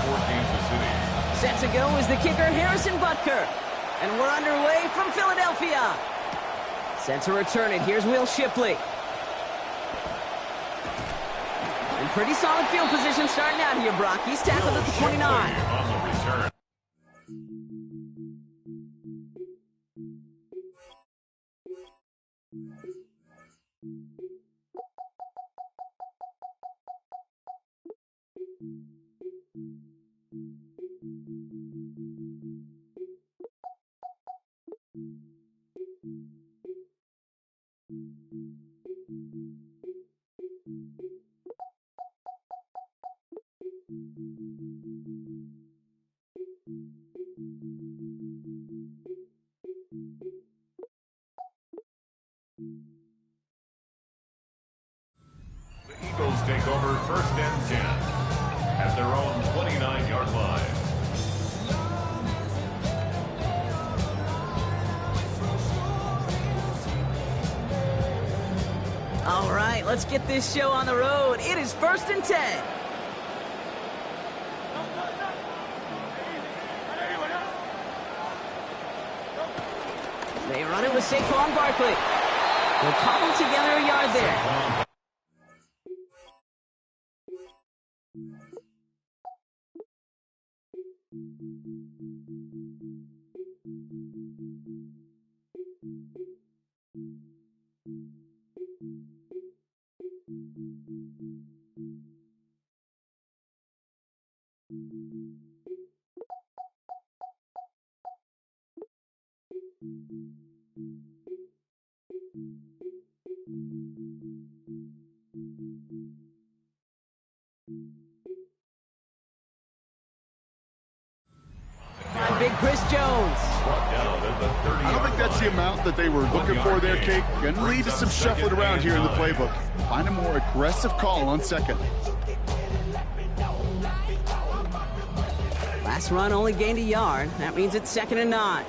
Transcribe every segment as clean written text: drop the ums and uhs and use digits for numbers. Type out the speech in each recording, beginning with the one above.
for Kansas City. Set to go is the kicker, Harrison Butker. And we're underway from Philadelphia. Set to return it. Here's Will Shipley. And pretty solid field position starting out here, Brock. He's tackled at the 29. On the return. Eagles take over 1st and 10 at their own 29-yard line. All right, let's get this show on the road. It is 1st and 10. They run it with Saquon Barkley. They'll cobble together a yard there. Big Chris Jones. I don't think that's the amount that they were looking for there, Kate. Going to lead to some shuffling around here in the playbook. Find a more aggressive call on second. Last run only gained a yard. That means it's 2nd and 9.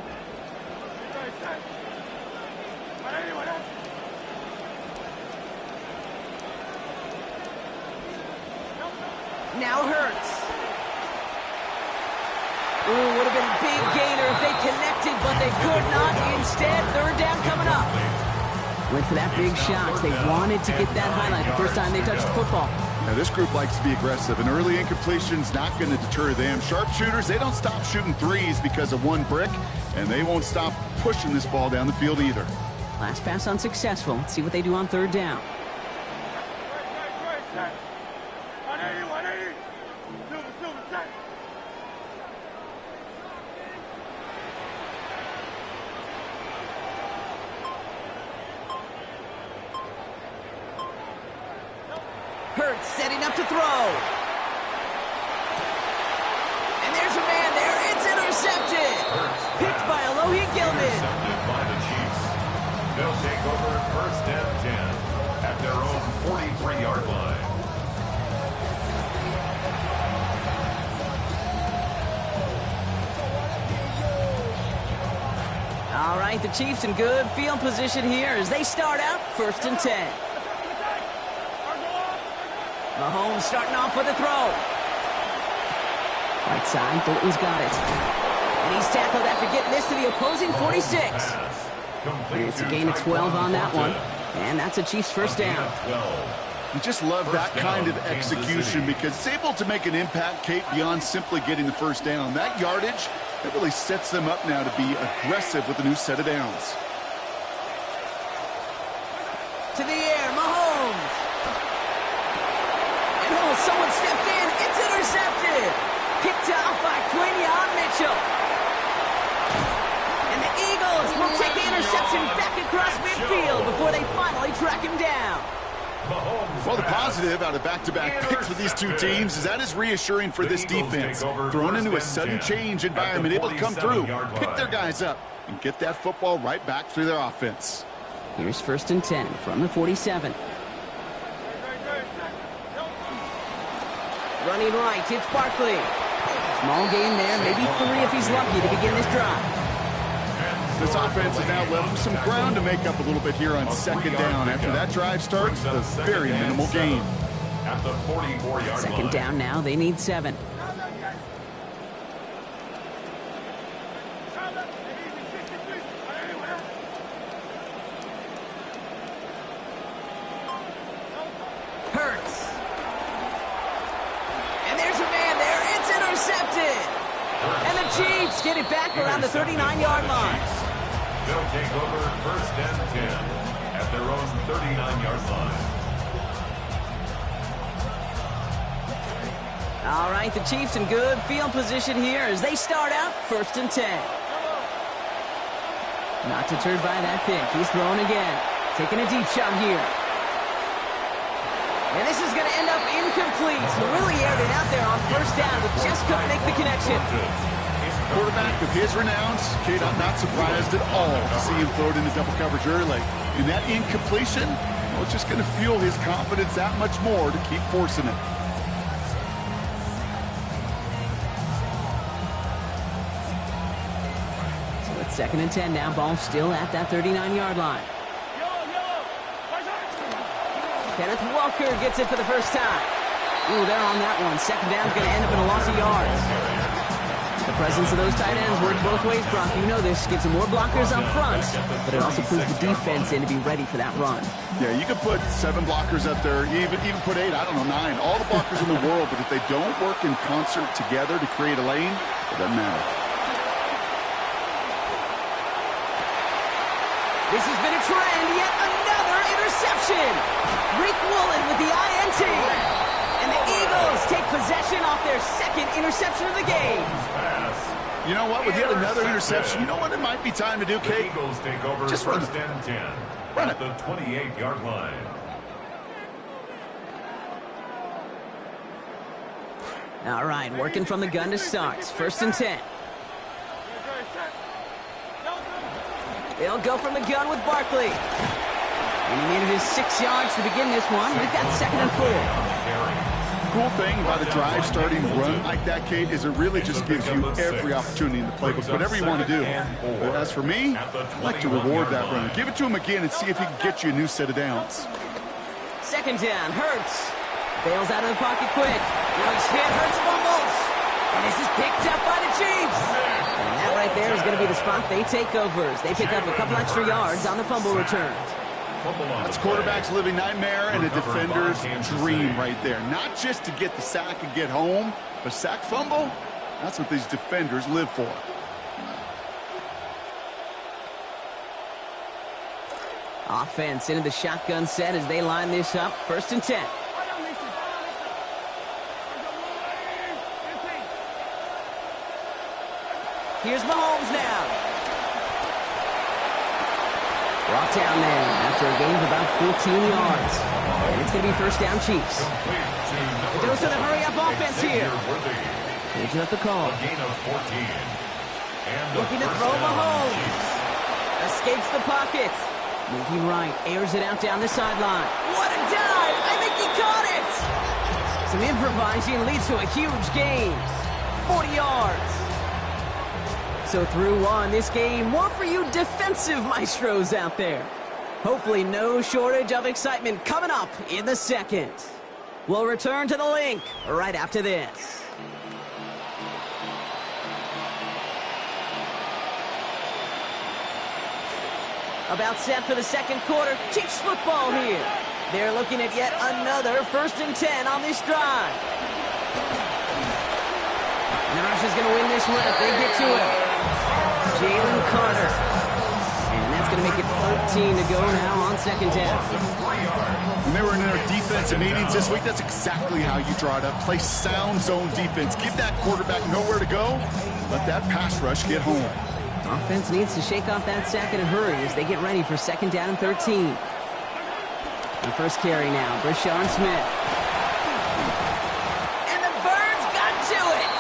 Now Hurts. Ooh, would have been a big gainer if they connected, but they could not. Instead, 3rd down coming up. Went for that big shot. They wanted to get that highlight the first time they touched the football. Now, this group likes to be aggressive, and early incompletion's not going to deter them. Sharpshooters, they don't stop shooting threes because of one brick, and they won't stop pushing this ball down the field either. Last pass unsuccessful. Let's see what they do on 3rd down. Hurts setting up to throw. And there's a man there. It's intercepted. Picked by Alohi Gilman. Intercepted by the Chiefs. They'll take over 1st and 10 at their own 43-yard line. All right, the Chiefs in good field position here as they start out 1st and 10. Mahomes starting off with a throw. Right side, Thornton's got it. And he's tackled after getting this to the opposing 46. And it's a gain of 12 on that one. And that's a Chiefs 1st down. You just love that kind of execution because it's able to make an impact, Kate, beyond simply getting the 1st down. That yardage, that really sets them up now to be aggressive with a new set of downs. To the air, Mahomes. And oh, someone stepped in. It's intercepted. Picked off by Quinion Mitchell. And the Eagles will take the interception back across midfield before they finally track him down. Well, the positive out of back-to-back picks for these two teams is that is reassuring for this defense. Thrown into a sudden change environment, able to come through, pick their guys up, and get that football right back through their offense. Here's 1st and 10 from the 47. Running right, it's Barkley. Small gain there, maybe 3 if he's lucky to begin this drive. This offense has now left some ground to make up a little bit here on 2nd down. After that drive starts, a very minimal gain. At the 44-yard line. 2nd down now, they need 7. intercepted. And the Chiefs get it back around the 39-yard line. They'll take over 1st and 10 at their own 39-yard line. All right, the Chiefs in good field position here as they start out 1st and 10. Not deterred by that pick. He's throwing again. Taking a deep shot here. And this is going to end up incomplete. He really aired it out there on 1st down, but just couldn't make the connection. Quarterback of his renowns, Kate, I'm not surprised at all to see him throw it into double coverage early. And that incompletion, well, it's just going to fuel his confidence that much more to keep forcing it. So it's 2nd and 10 now. Ball still at that 39-yard line. Kenneth Walker gets it for the first time. Ooh, they're on that one. 2nd down's going to end up in a loss of yards. The presence of those tight ends works both ways, Brock. You know this. Gives them more blockers up front, but it also puts the defense in to be ready for that run. Yeah, you could put 7 blockers up there, even put 8, I don't know, 9. All the blockers in the world, but if they don't work in concert together to create a lane, it doesn't matter. This has been a trend. Yet another interception. Rick Woolen with the INT. And the Eagles take possession off their 2nd interception of the game. You know what? With yet another interception, you know what it might be time to do, Kate? The Eagles take over just run 1st and 10 run at the 28-yard line. All right, working from the gun to start. 1st and 10. They'll go from the gun with Barkley. And he made it his 6 yards to begin this one. We've got 2nd and 4. Cool thing about a drive starting run like that, Kate, is it really just gives you every opportunity in the playbook, whatever you want to do. But as for me, I like to reward that run. Give it to him again and see if he can get you a new set of downs. 2nd down, Hurts. Bails out of the pocket quick. Alex Smith, Hurts fumbles. And this is picked up by the Chiefs. And that right there is going to be the spot they take over as they pick up a couple extra yards on the fumble return. That's quarterback's living nightmare and a defender's dream right there. Not just to get the sack and get home, but sack fumble, that's what these defenders live for. Offense into the shotgun set as they line this up. 1st and 10. Here's Mahomes now. Brought down there after a gain of about 14 yards. And it's going to be 1st down Chiefs. It goes to the hurry-up offense here. Changing up the call. Looking to throw Mahomes. Escapes the pocket. Moving right. Airs it out down the sideline. What a dive! I think he caught it! Some improvising leads to a huge gain. 40 yards. So through one, this game, more for you defensive maestros out there. Hopefully no shortage of excitement coming up in the 2nd. We'll return to the link right after this. About set for the 2nd quarter. Chiefs football here. They're looking at yet another 1st and 10 on this drive. And the Rush is going to win this one if they get to it. Jalen Carter. And that's going to make it 13 to go now on 2nd down. When they were in their defensive meetings this week, that's exactly how you draw it up. Play sound zone defense. Give that quarterback nowhere to go. Let that pass rush get home. Offense needs to shake off that sack in a hurry as they get ready for 2nd down and 13. The first carry now, Brashard Smith. And the Birds got to it!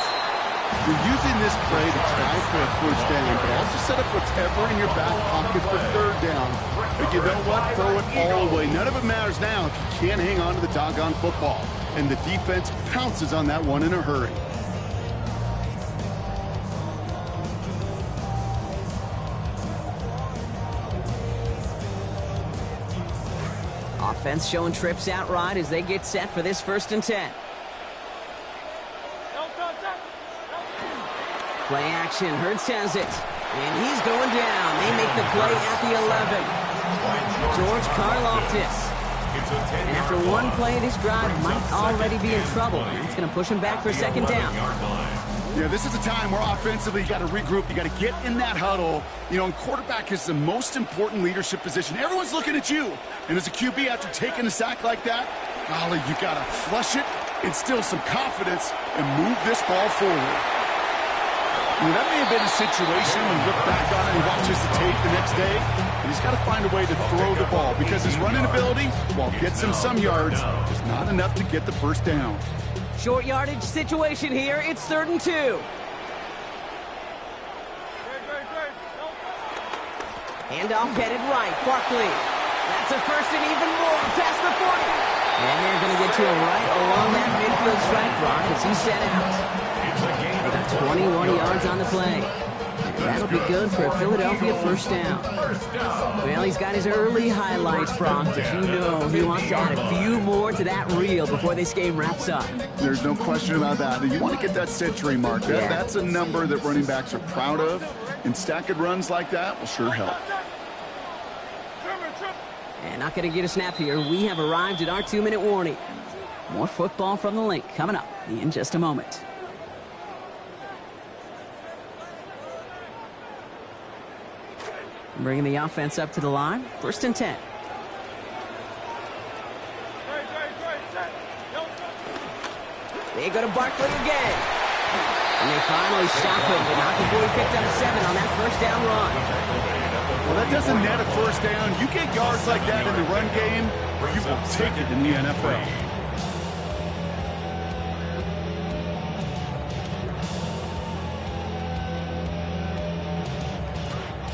You're using this play to try for a 1st down, but also set up whatever in your back pocket for 3rd down. But you know what? Throw it all away. None of it matters now if you can't hang on to the doggone football. And the defense pounces on that one in a hurry. Offense showing trips out right as they get set for this 1st and 10. Play action. Hurts has it. And he's going down. They make the play at the 11. George Karlaftis. And after one play, this drive might already be in trouble. It's going to push him back for 2nd down. Yeah, this is a time where offensively you got to regroup. You got to get in that huddle. You know, and quarterback is the most important leadership position. Everyone's looking at you. And as a QB, after taking a sack like that, golly, you got to flush it, instill some confidence, and move this ball forward. I mean, that may have been a situation when you look back on it and he watches the tape the next day, and he's got to find a way to throw the ball because his running ability, while gets him some yards, is not enough to get the first down. Short yardage situation here. It's 3rd and 2. Handoff headed right. Barkley. That's a first and even more past the 40. And they're going to get to him right along that midfield strike block as he's set out. They got 21 yards on the play. And that'll be good for a Philadelphia first down. Well, he's got his early highlights, Brock, but you know he wants to add a few more to that reel before this game wraps up. There's no question about that. You want to get that century mark. That's a number that running backs are proud of, and stacking runs like that will sure help. And not going to get a snap here. We have arrived at our 2-minute warning. More football from the link coming up in just a moment. Bringing the offense up to the line. 1st and 10. They go to Barkley again. And they finally stop him, but not before he picked up 7 on that first down run. Well, that doesn't net a first down. You get yards like that in the run game, you will take it in the NFL.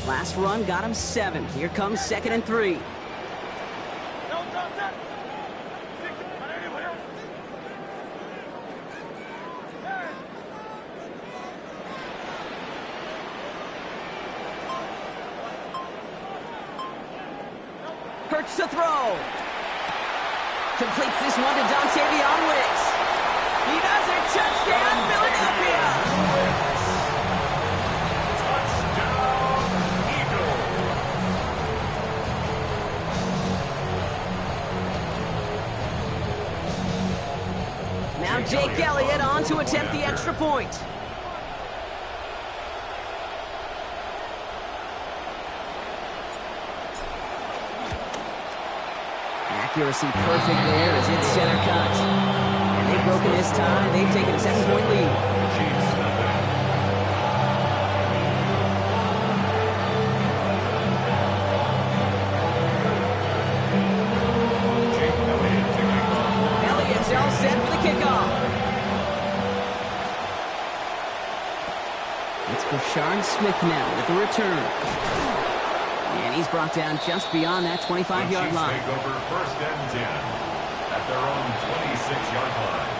Last run got him 7. Here comes 2nd and 3. Hurts to throw. Completes this one to Wicks. He does it. Touchdown, Philadelphia. Now Jake Elliott on to attempt the extra point. Accuracy perfect there as it's center cut. And they've broken this tie. They've taken a 7-point lead. Elliott's all set for the kickoff. It's Brashard Smith now with the return. And he's brought down just beyond that 25-yard line. Take over 1st and 10 at their own 26-yard line.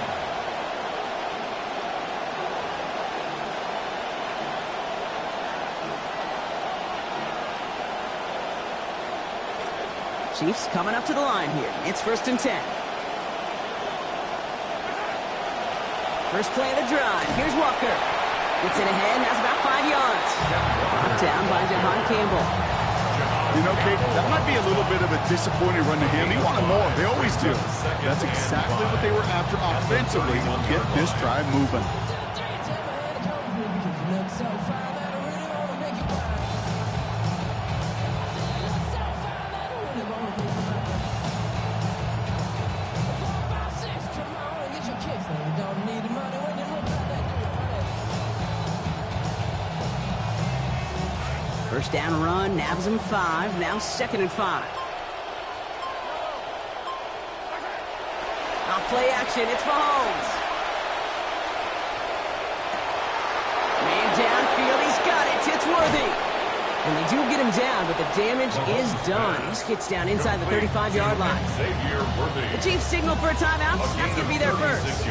Chiefs coming up to the line here. It's 1st and 10. First play of the drive. Here's Walker. Gets it ahead, has about 5 yards. Brought down by Jahan Campbell. You know, Kate, that might be a little bit of a disappointing run to him. He wanted more. They always do. That's exactly what they were after offensively to get this drive moving. First down run, nabs him 5, now 2nd and 5. Off play action, it's Mahomes. Man downfield, he's got it, it's Worthy. And they do get him down, but the damage is done. He gets down inside the 35-yard line. The Chiefs signal for a timeout. That's going to be their first.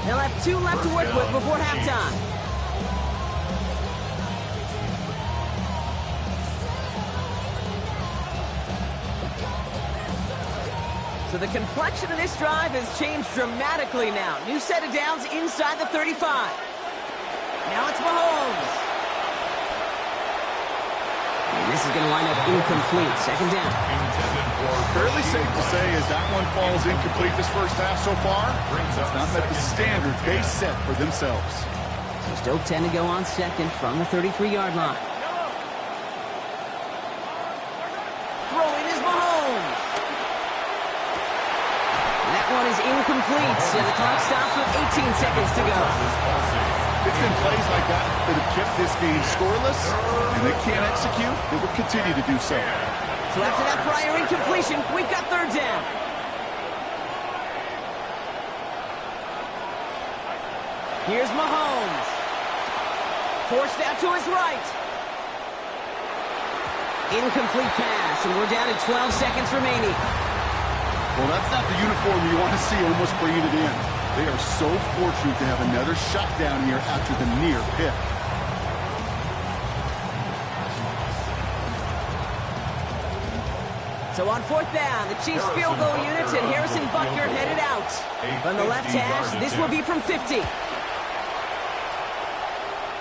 They'll have 2 left to work with before halftime. So the complexion of this drive has changed dramatically now. New set of downs inside the 35. Now it's Mahomes. And this is going to line up incomplete. 2nd down. Fairly safe to say as that one falls incomplete this first half so far, it's not met the standard they set for themselves. So still 10 to go on second from the 33-yard line. Throwing is Mahomes. And that one is incomplete, and the clock stops with 18 seconds to go. It's been plays like that that have kept this game scoreless, and they can't execute. They will continue to do so. So after that prior incompletion, we've got third down. Here's Mahomes. Forced out to his right. Incomplete pass, and we're down to 12 seconds remaining. Well, that's not the uniform you want to see almost bringing it in. They are so fortunate to have another shot down here after the near pick. So on fourth down, the Chiefs field goal unit and Harrison Butker headed out. From the left hash, this will be from 50.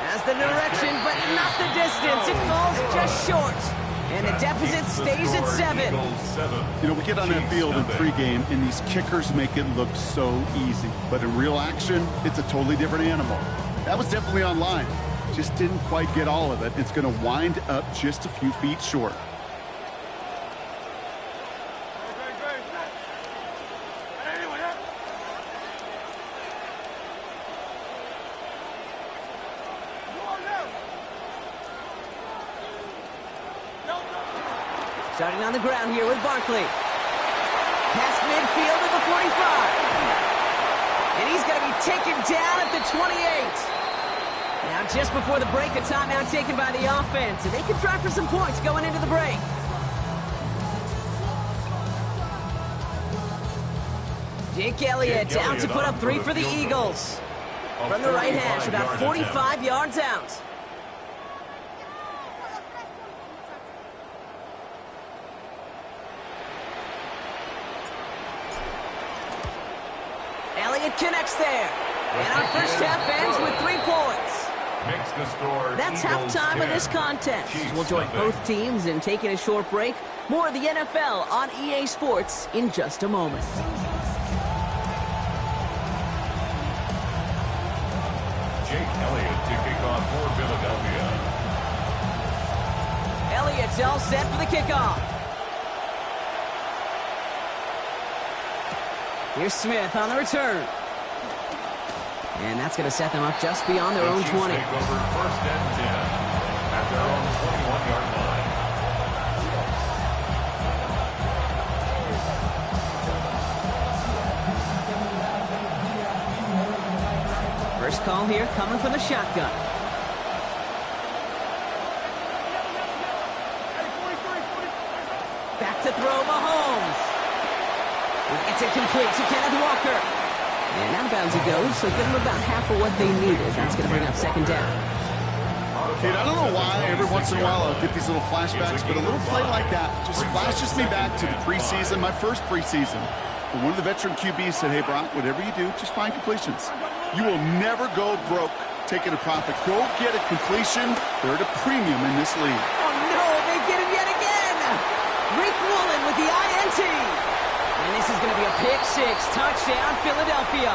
Has the direction, but not the distance. It falls just short. And the deficit stays at 7. You know, we get on that field in pregame, and these kickers make it look so easy. But in real action, it's a totally different animal. That was definitely on line. Just didn't quite get all of it. It's going to wind up just a few feet short. Starting on the ground here with Barkley. Past midfield at the 45. And he's going to be taken down at the 28. Now just before the break, a timeout taken by the offense. And they can try for some points going into the break. Jake Elliott down to put up 3 for the Eagles. From the right hash, about 45 yards out. Elliott connects there. And our first half ends with 3 points. Makes the score. That's halftime of this contest. We'll join both teams in taking a short break. More of the NFL on EA Sports in just a moment. Jake Elliott to kick off for Philadelphia. Elliott's all set for the kickoff. Here's Smith on the return. And that's going to set them up just beyond their own 20. Take over first and 10 at their own 21-yard line. First call here coming from the shotgun. Back to throw Mahomes. It's incomplete to Kenneth Walker. And out of bounds he goes, so give them about half of what they needed. That's going to bring up second down. Kid, I don't know why every once in a while I'll get these little flashbacks, but a little play like that just flashes me back to the preseason, my first preseason. But one of the veteran QBs said, hey, Brock, whatever you do, just find completions. You will never go broke taking a profit. Go get a completion. They're at a premium in this league. Oh, no, they get him yet again. Rick Woolen with the INT. And this is going to be a pick 6, touchdown Philadelphia.